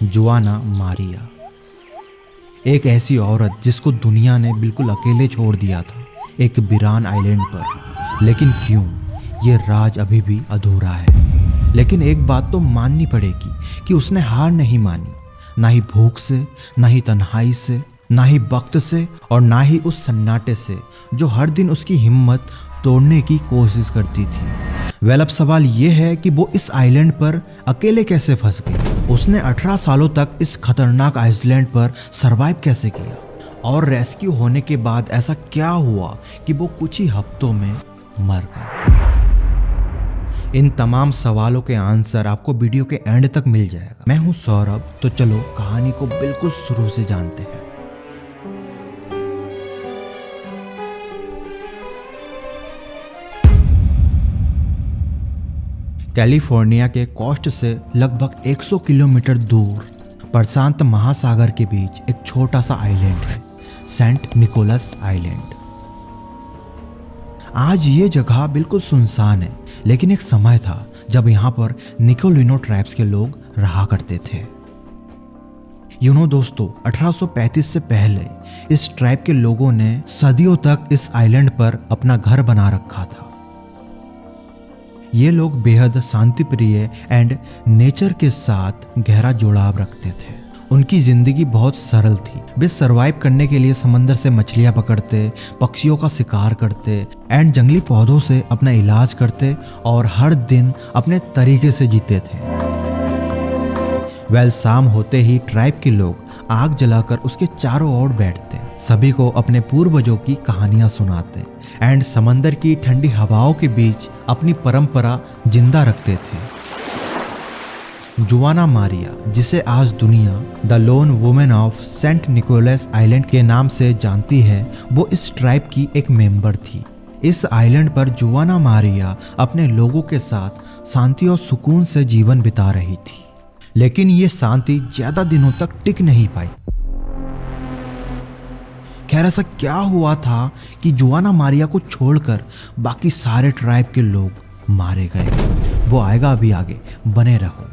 Juana Maria, एक ऐसी औरत जिसको दुनिया ने बिल्कुल अकेले छोड़ दिया था एक वीरान आइलैंड पर। लेकिन क्यों, ये राज अभी भी अधूरा है। लेकिन एक बात तो माननी पड़ेगी कि उसने हार नहीं मानी, ना ही भूख से, ना ही तन्हाई से, ना ही वक्त से, और ना ही उस सन्नाटे से जो हर दिन उसकी हिम्मत तोड़ने की कोशिश करती थी। अब सवाल ये है कि वो इस आइलैंड पर अकेले कैसे फंस गई। उसने 18 सालों तक इस खतरनाक आइलैंड पर सरवाइव कैसे किया, और रेस्क्यू होने के बाद ऐसा क्या हुआ कि वो कुछ ही हफ्तों में मर गई। इन तमाम सवालों के आंसर आपको वीडियो के एंड तक मिल जाएगा। मैं हूं सौरभ, तो चलो कहानी को बिल्कुल शुरू से जानते हैं। कैलिफोर्निया के कोस्ट से लगभग 100 किलोमीटर दूर प्रशांत महासागर के बीच एक छोटा सा आइलैंड है, सेंट निकोलस आइलैंड। आज ये जगह बिल्कुल सुनसान है, लेकिन एक समय था जब यहाँ पर निकोलिनो ट्राइब्स के लोग रहा करते थे। दोस्तों, 1835 से पहले इस ट्राइब के लोगों ने सदियों तक इस आइलैंड पर अपना घर बना रखा था। ये लोग बेहद शांति प्रिय एंड नेचर के साथ गहरा जुड़ाव रखते थे। उनकी जिंदगी बहुत सरल थी। वे सरवाइव करने के लिए समंदर से मछलियां पकड़ते, पक्षियों का शिकार करते एंड जंगली पौधों से अपना इलाज करते और हर दिन अपने तरीके से जीते थे। शाम होते ही ट्राइब के लोग आग जलाकर उसके चारों ओर बैठते, सभी को अपने पूर्वजों की कहानियां सुनाते एंड समंदर की ठंडी हवाओं के बीच अपनी परंपरा जिंदा रखते थे। जुआना मारिया, जिसे आज दुनिया the lone woman of Saint Nicolas Island के नाम से जानती है, वो इस ट्राइब की एक मेंबर थी। इस आइलैंड पर जुआना मारिया अपने लोगों के साथ शांति और सुकून से जीवन बिता रही थी। लेकिन ये शांति ज्यादा दिनों तक टिक नहीं पाई। खैर, ऐसा क्या हुआ था कि जुआना मारिया को छोड़कर बाकी सारे ट्राइब के लोग मारे गए, वो आएगा अभी आगे, बने रहो।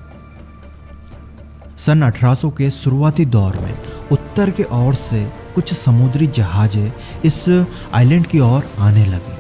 सन 1800 के शुरुआती दौर में उत्तर के ओर से कुछ समुद्री जहाजें इस आइलैंड की ओर आने लगे।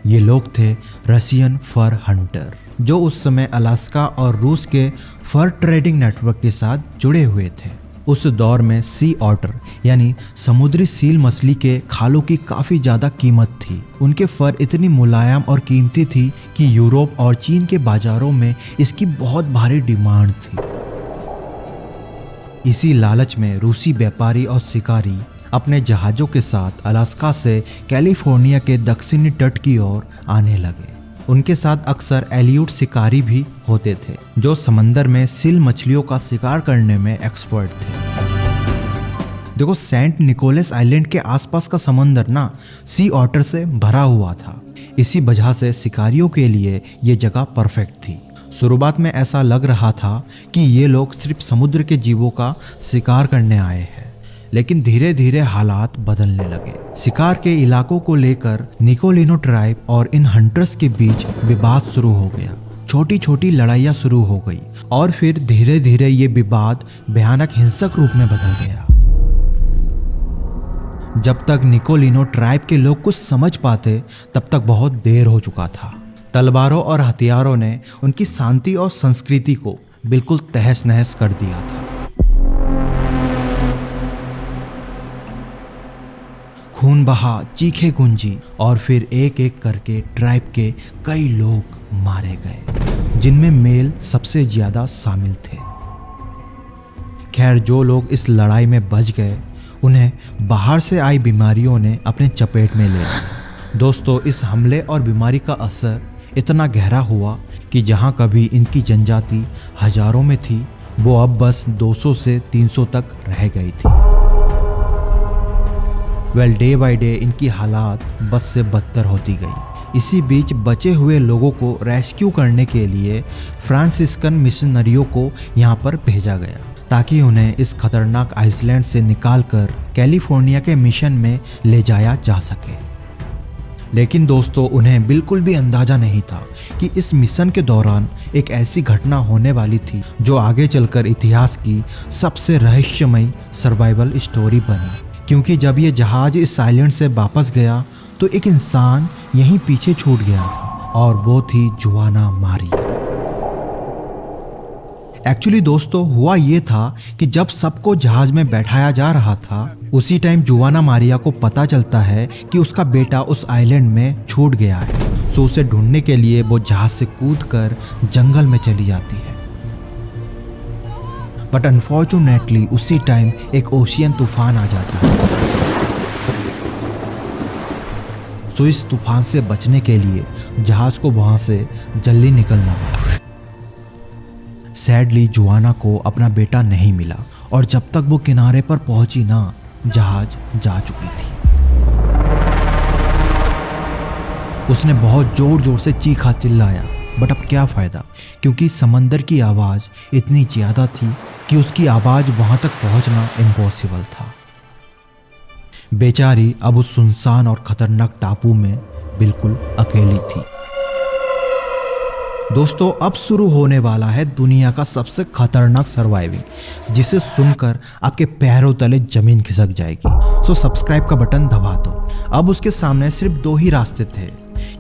ये लोग थे रशियन फर हंटर, जो उस समय अलास्का और रूस के फर ट्रेडिंग नेटवर्क के साथ जुड़े हुए थे। उस दौर में सी ऑटर यानी समुद्री सील मछली के खालों की काफ़ी ज़्यादा कीमत थी। उनके फर इतनी मुलायम और कीमती थी कि यूरोप और चीन के बाज़ारों में इसकी बहुत भारी डिमांड थी। इसी लालच में रूसी व्यापारी और शिकारी अपने जहाज़ों के साथ अलास्का से कैलिफोर्निया के दक्षिणी तट की ओर आने लगे। उनके साथ अक्सर एलियूट शिकारी भी होते थे, जो समंदर में सील मछलियों का शिकार करने में एक्सपर्ट थे। देखो, सेंट निकोलस आइलैंड के आसपास का समंदर ना सी ऑटर से भरा हुआ था। इसी वजह से शिकारियों के लिए ये जगह परफेक्ट थी। शुरुआत में ऐसा लग रहा था कि ये लोग सिर्फ समुद्र के जीवों का शिकार करने आए हैं, लेकिन धीरे धीरे हालात बदलने लगे। शिकार के इलाकों को लेकर निकोलिनो ट्राइब और इन हंटर्स के बीच विवाद शुरू हो गया। छोटी छोटी लड़ाइयाँ शुरू हो गई और फिर धीरे धीरे ये विवाद भयानक हिंसक रूप में बदल गया। जब तक निकोलिनो ट्राइब के लोग कुछ समझ पाते, तब तक बहुत देर हो चुका था। तलवारों और हथियारों ने उनकी शांति और संस्कृति को बिल्कुल तहस नहस कर दिया था। खून बहा, चीखे गूंजी और फिर एक एक करके ट्राइब के कई लोग मारे गए, जिनमें मेल सबसे ज्यादा शामिल थे। खैर, जो लोग इस लड़ाई में बच गए, उन्हें बाहर से आई बीमारियों ने अपने चपेट में ले लिया। दोस्तों, इस हमले और बीमारी का असर इतना गहरा हुआ कि जहां कभी इनकी जनजाति हजारों में थी, वो अब बस 200 से 300 तक रह गई थी। डे बाय डे इनकी हालात बद से बदतर होती गई। इसी बीच बचे हुए लोगों को रेस्क्यू करने के लिए फ्रांसिस्कन मिशनरियों को यहाँ पर भेजा गया, ताकि उन्हें इस खतरनाक आइलैंड से निकालकर कैलिफोर्निया के मिशन में ले जाया जा सके। लेकिन दोस्तों उन्हें बिल्कुल भी अंदाजा नहीं था कि इस मिशन के दौरान एक ऐसी घटना होने वाली थी जो आगे चलकर इतिहास की सबसे रहस्यमय सर्वाइवल स्टोरी बनी। क्योंकि जब ये जहाज इस आइलैंड से वापस गया तो एक इंसान यहीं पीछे छूट गया था और वो थी जुआना मारिया। एक्चुअली दोस्तों हुआ ये था कि जब सबको जहाज में बैठाया जा रहा था उसी टाइम जुआना मारिया को पता चलता है कि उसका बेटा उस आइलैंड में छूट गया है। सो उसे ढूंढने के लिए वो जहाज से कूदकर जंगल में चली जाती है। बट अनफॉर्चुनेटली उसी टाइम एक ओशियन तूफान आ जाता है। सो इस तूफान से बचने के लिए जहाज को वहां से जल्दी निकलना पड़ा। सैडली जुआना को अपना बेटा नहीं मिला और जब तक वो किनारे पर पहुंची ना जहाज जा चुकी थी। उसने बहुत जोर जोर से चीखा चिल्लाया बट अब क्या फायदा, क्योंकि समंदर की आवाज इतनी ज्यादा थी कि उसकी आवाज वहां तक पहुंचना इम्पॉसिबल था। बेचारी अब उस सुनसान और खतरनाक टापू में बिल्कुल अकेली थी। दोस्तों अब शुरू होने वाला है दुनिया का सबसे खतरनाक सर्वाइविंग, जिसे सुनकर आपके पैरों तले जमीन खिसक जाएगी। सो सब्सक्राइब का बटन दबा दो। अब उसके सामने सिर्फ 2 ही रास्ते थे,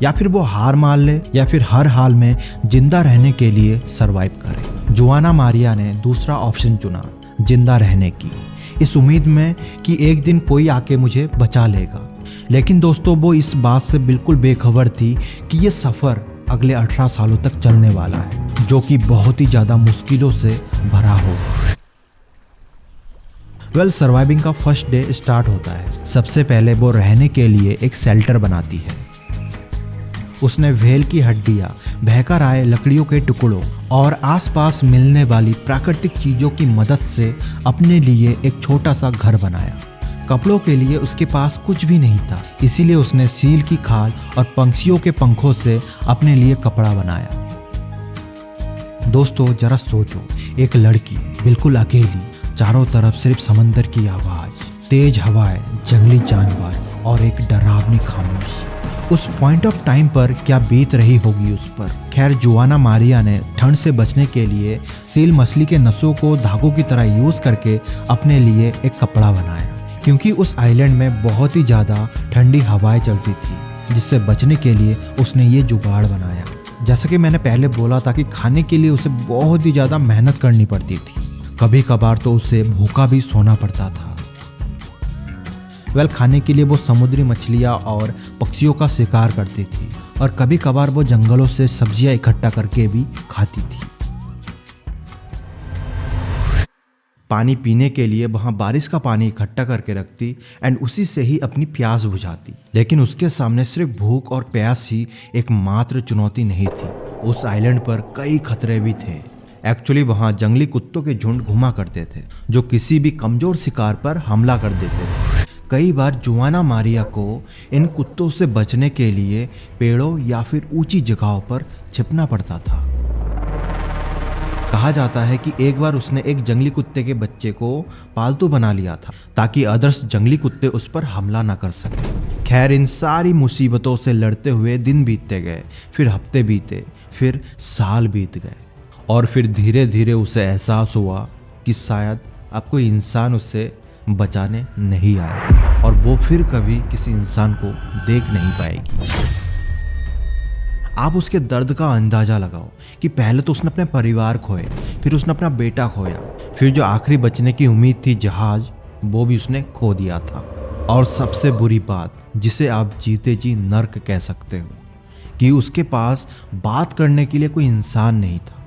या फिर वो हार मान ले या फिर हर हाल में जिंदा रहने के लिए सरवाइव करे। जुआना मारिया ने दूसरा ऑप्शन चुना, जिंदा रहने की, इस उम्मीद में कि एक दिन कोई आके मुझे बचा लेगा। लेकिन दोस्तों वो इस बात से बिल्कुल बेखबर थी कि ये सफर अगले 18 सालों तक चलने वाला है, जो कि बहुत ही ज्यादा मुश्किलों से भरा होगा। सर्वाइविंग का फर्स्ट डे स्टार्ट होता है। सबसे पहले वो रहने के लिए एक शेल्टर बनाती है। उसने व्हेल की हड्डियां, बहकर आए लकड़ियों के टुकड़ों और आसपास मिलने वाली प्राकृतिक चीजों की मदद से अपने लिए एक छोटा सा घर बनाया। कपड़ों के लिए उसके पास कुछ भी नहीं था, इसीलिए उसने सील की खाल और पंछियों के पंखों से अपने लिए कपड़ा बनाया। दोस्तों जरा सोचो, एक लड़की बिल्कुल अकेली, चारों तरफ सिर्फ समंदर की आवाज, तेज हवाएं, जंगली जानवर और एक डरावनी खामोशी। उस पॉइंट ऑफ टाइम पर क्या बीत रही होगी उस पर। खैर जुआना मारिया ने ठंड से बचने के लिए सील मछली के नसों को धागों की तरह यूज करके अपने लिए एक कपड़ा बनाया, क्योंकि उस आइलैंड में बहुत ही ज़्यादा ठंडी हवाएं चलती थी, जिससे बचने के लिए उसने ये जुगाड़ बनाया। जैसा कि मैंने पहले बोला था कि खाने के लिए उसे बहुत ही ज़्यादा मेहनत करनी पड़ती थी, कभी कभार तो उसे भूखा भी सोना पड़ता था। खाने के लिए वो समुद्री मछलियाँ और पक्षियों का शिकार करती थी और कभी कभार वो जंगलों से सब्जियाँ इकट्ठा करके भी खाती थी। पानी पीने के लिए वहां बारिश का पानी इकट्ठा करके रखती एंड उसी से ही अपनी प्यास बुझाती। लेकिन उसके सामने सिर्फ भूख और प्यास ही एकमात्र चुनौती नहीं थी। उस आइलैंड पर कई खतरे भी थे। एक्चुअली वहां जंगली कुत्तों के झुंड घुमा करते थे, जो किसी भी कमजोर शिकार पर हमला कर देते थे। कई बार जुआना मारिया को इन कुत्तों से बचने के लिए पेड़ों या फिर ऊंची जगहों पर छिपना पड़ता था। कहा जाता है कि एक बार उसने एक जंगली कुत्ते के बच्चे को पालतू बना लिया था ताकि अदर्स जंगली कुत्ते उस पर हमला न कर सके। खैर इन सारी मुसीबतों से लड़ते हुए दिन बीतते गए, फिर हफ्ते बीते, फिर साल बीत गए और फिर धीरे धीरे उसे एहसास हुआ कि शायद अब कोई इंसान उसे बचाने नहीं आया और वो फिर कभी किसी इंसान को देख नहीं पाएगी। आप उसके दर्द का अंदाजा लगाओ कि पहले तो उसने अपने परिवार खोए, फिर उसने अपना बेटा खोया, फिर जो आखिरी बचने की उम्मीद थी जहाज, वो भी उसने खो दिया था। और सबसे बुरी बात, जिसे आप जीते जी नर्क कह सकते हो, कि उसके पास बात करने के लिए कोई इंसान नहीं था।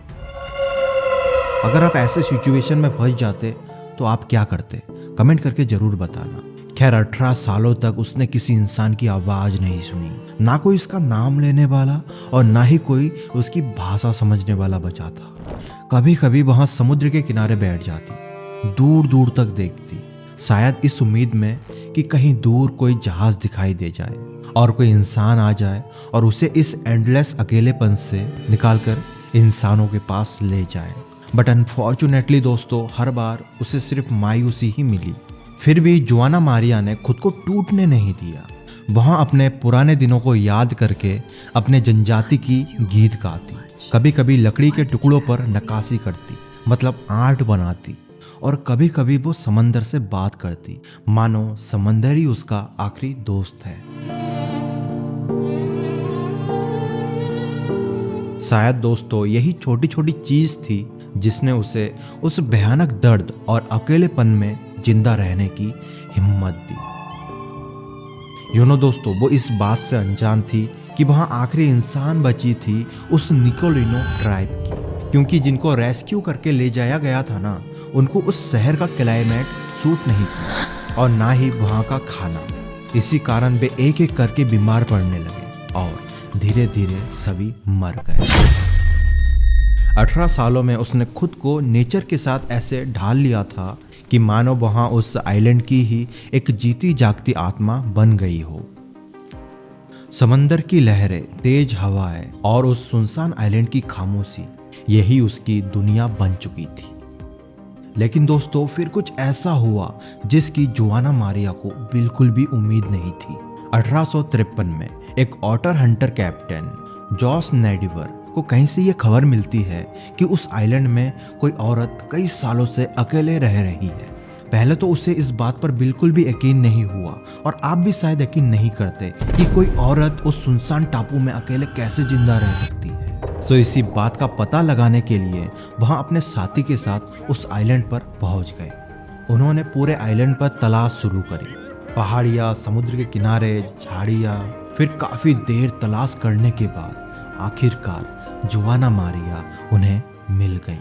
अगर आप ऐसे सिचुएशन में फंस जाते तो आप क्या करते? कमेंट करके जरूर बताना। खैर 18 सालों तक उसने किसी इंसान की आवाज नहीं सुनी, ना कोई उसका नाम लेने वाला और ना ही कोई उसकी भाषा समझने वाला बचा था। कभी कभी वहां समुद्र के किनारे बैठ जाती, दूर दूर तक देखती, शायद इस उम्मीद में कि कहीं दूर कोई जहाज दिखाई दे जाए और कोई इंसान आ जाए और उसे इस एंडलेस अकेलेपन से निकालकर इंसानों के पास ले जाए। बट अनफॉर्चुनेटली दोस्तों, हर बार उसे सिर्फ मायूसी ही मिली। फिर भी जुआना मारिया ने खुद को टूटने नहीं दिया। वहाँ अपने पुराने दिनों को याद करके अपने जनजाति की गीत गाती, कभी कभी लकड़ी के टुकड़ों पर नक्काशी करती, मतलब आर्ट बनाती, और कभी कभी वो समंदर से बात करती, मानो समंदर ही उसका आखिरी दोस्त है। शायद दोस्तों यही छोटी छोटी चीज थी जिसने उसे उस भयानक दर्द और अकेलेपन में जिंदा रहने की हिम्मत दी। दोस्तों वो इस बात से अनजान थी कि वहां आखिरी इंसान बची थी उस निकोलिनो ट्राइब की, क्योंकि जिनको रेस्क्यू करके ले जाया गया था ना, उनको उस शहर का क्लाइमेट सूट नहीं किया और ना ही वहां का खाना। इसी कारण वे एक एक करके बीमार पड़ने लगे और धीरे धीरे सभी मर गए। 18 सालों में उसने खुद को नेचर के साथ ऐसे ढाल लिया था कि मानो वहां उस आइलैंड की ही एक जीती जागती आत्मा बन गई हो। समंदर की लहरें, तेज हवाएं और उस सुनसान आइलैंड की खामोशी, यही उसकी दुनिया बन चुकी थी। लेकिन दोस्तों फिर कुछ ऐसा हुआ जिसकी जोआना मारिया को बिल्कुल भी उम्मीद नहीं थी। 1853 में एक ऑटर हंटर कैप्टन जॉस नेडिवर को कहीं से ये खबर मिलती है कि उस आइलैंड में कोई औरत कई सालों से अकेले रह रही है। पहले तो उसे इस बात पर बिल्कुल भी यकीन नहीं हुआ, और आप भी शायद यकीन नहीं करते कि कोई औरत उस सुनसान टापू में अकेले कैसे जिंदा रह सकती है। सो इसी बात का पता लगाने के लिए वहां अपने साथी के साथ उस आइलैंड पर पहुंच गए। उन्होंने पूरे आइलैंड पर तलाश शुरू करी, पहाड़ियाँ, समुद्र के किनारे, झाड़ियाँ। फिर काफी देर तलाश करने के बाद आखिरकार जोआना मारिया उन्हें मिल गई।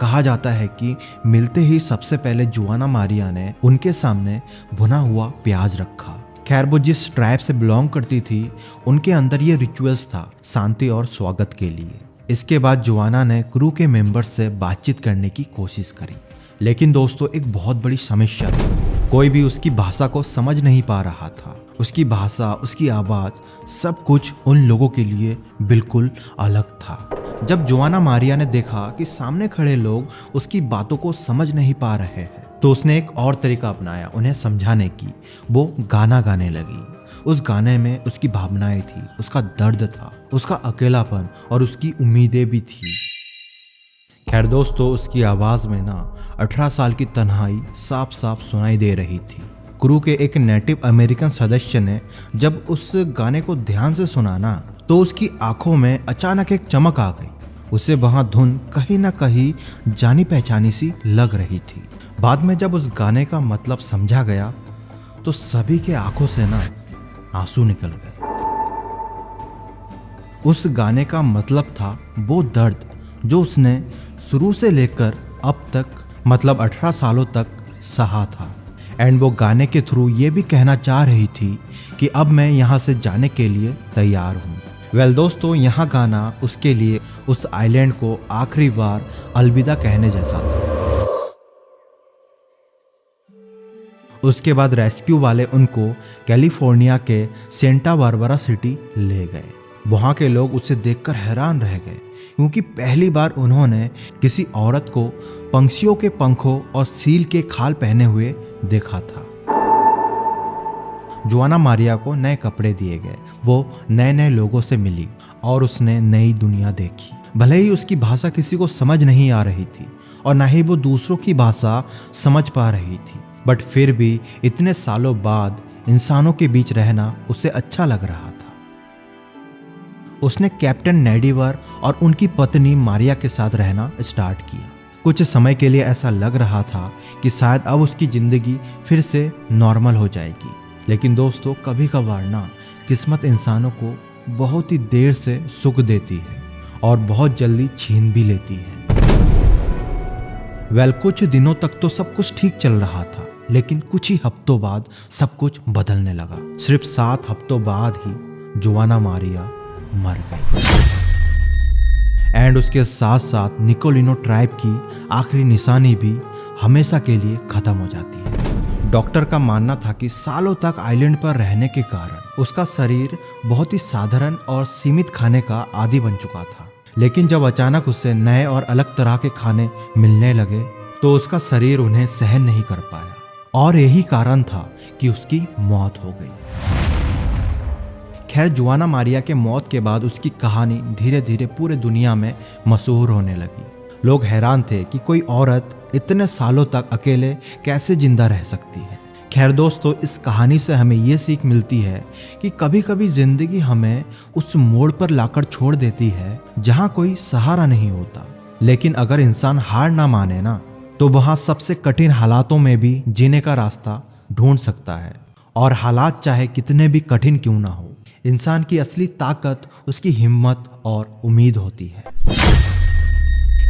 कहा जाता है कि मिलते ही सबसे पहले जोआना मारिया ने उनके सामने भुना हुआ प्याज रखा। खैर वो जिस ट्राइब से बिलोंग करती थी, उनके अंदर ये रिचुअल्स था शांति और स्वागत के लिए। इसके बाद जोआना ने क्रू के मेंबर से बातचीत करने की कोशिश करी, लेकिन दोस्तों एक बहुत बड़ी समस्या थी। कोई भी उसकी भाषा को समझ नहीं पा रहा था। उसकी भाषा, उसकी आवाज, सब कुछ उन लोगों के लिए बिल्कुल अलग था। जब जोआना मारिया ने देखा कि सामने खड़े लोग उसकी बातों को समझ नहीं पा रहे हैं, तो उसने एक और तरीका अपनाया उन्हें समझाने की। वो गाना गाने लगी। उस गाने में उसकी भावनाएं थी, उसका दर्द था, उसका अकेलापन और उसकी उम्मीदें भी थी। खैर दोस्तों उसकी आवाज में ना 18 साल की तन्हाई साफ साफ सुनाई दे रही थी। क्रू के एक नेटिव अमेरिकन सदस्य ने जब उस गाने को ध्यान से सुना ना, तो उसकी आंखों में अचानक एक चमक आ गई। उसे वहां धुन कहीं ना कहीं जानी पहचानी सी लग रही थी। बाद में जब उस गाने का मतलब समझा गया तो सभी के आंखों से ना आंसू निकल गए। उस गाने का मतलब था वो दर्द जो उसने शुरू से लेकर अब तक, मतलब 18 सालों तक सहा था। एंड वो गाने के थ्रू ये भी कहना चाह रही थी कि अब मैं यहाँ से जाने के लिए तैयार हूँ। वेल दोस्तों यहाँ गाना उसके लिए उस आइलैंड को आखिरी बार अलविदा कहने जैसा था। उसके बाद रेस्क्यू वाले उनको कैलिफोर्निया के सेंटा बारबरा सिटी ले गए। वहाँ के लोग उसे देखकर हैरान रह गए, क्योंकि पहली बार उन्होंने किसी औरत को पंछियों के पंखों और सील के खाल पहने हुए देखा था। जोआना मारिया को नए कपड़े दिए गए, वो नए नए लोगों से मिली और उसने नई दुनिया देखी। भले ही उसकी भाषा किसी को समझ नहीं आ रही थी और ना ही वो दूसरों की भाषा समझ पा रही थी, बट फिर भी इतने सालों बाद इंसानों के बीच रहना उसे अच्छा लग रहा था। उसने कैप्टन नेडिवर और उनकी पत्नी मारिया के साथ रहना स्टार्ट किया। कुछ समय के लिए ऐसा लग रहा था कि शायद अब उसकी जिंदगी फिर से नॉर्मल हो जाएगी, लेकिन दोस्तों कभी कभार ना किस्मत इंसानों को बहुत ही देर से सुख देती है और बहुत जल्दी छीन भी लेती है। वेल कुछ दिनों तक तो सब कुछ ठीक चल रहा था, लेकिन कुछ ही हफ्तों बाद सब कुछ बदलने लगा। सिर्फ 7 हफ्तों बाद ही जोआना मारिया मर गई एंड उसके साथ साथ निकोलिनो ट्राइब की आखिरी निशानी भी हमेशा के लिए खत्म हो जाती है। डॉक्टर का मानना था कि सालों तक आइलैंड पर रहने के कारण उसका शरीर बहुत ही साधारण और सीमित खाने का आदी बन चुका था, लेकिन जब अचानक उससे नए और अलग तरह के खाने मिलने लगे तो उसका शरीर उन्हें सहन नहीं कर पाया और यही कारण था कि उसकी मौत हो गई। खैर, जुआना मारिया के मौत के बाद उसकी कहानी धीरे धीरे पूरे दुनिया में मशहूर होने लगी। लोग हैरान थे कि कोई औरत इतने सालों तक अकेले कैसे जिंदा रह सकती है। खैर दोस्तों, इस कहानी से हमें ये सीख मिलती है कि कभी कभी जिंदगी हमें उस मोड़ पर लाकर छोड़ देती है जहाँ कोई सहारा नहीं होता। लेकिन अगर इंसान हार ना माने ना, तो वहाँ सबसे कठिन हालातों में भी जीने का रास्ता ढूंढ सकता है। और हालात चाहे कितने भी कठिन क्यों ना हो, इंसान की असली ताकत उसकी हिम्मत और उम्मीद होती है।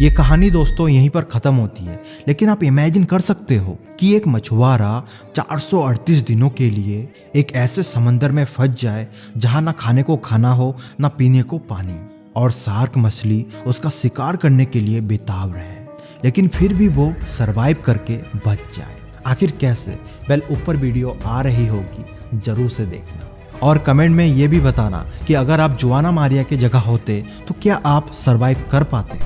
ये कहानी दोस्तों यहीं पर खत्म होती है, लेकिन आप इमेजिन कर सकते हो कि एक मछुआरा 438 दिनों के लिए एक ऐसे समंदर में फंस जाए जहां ना खाने को खाना हो, ना पीने को पानी, और शार्क मछली उसका शिकार करने के लिए बेताब रहे, लेकिन फिर भी वो सरवाइव करके बच जाए। आखिर कैसे? वेल, ऊपर वीडियो आ रही होगी, जरूर से देखना। और कमेंट में ये भी बताना कि अगर आप जुआना मारिया की जगह होते तो क्या आप सरवाइव कर पाते।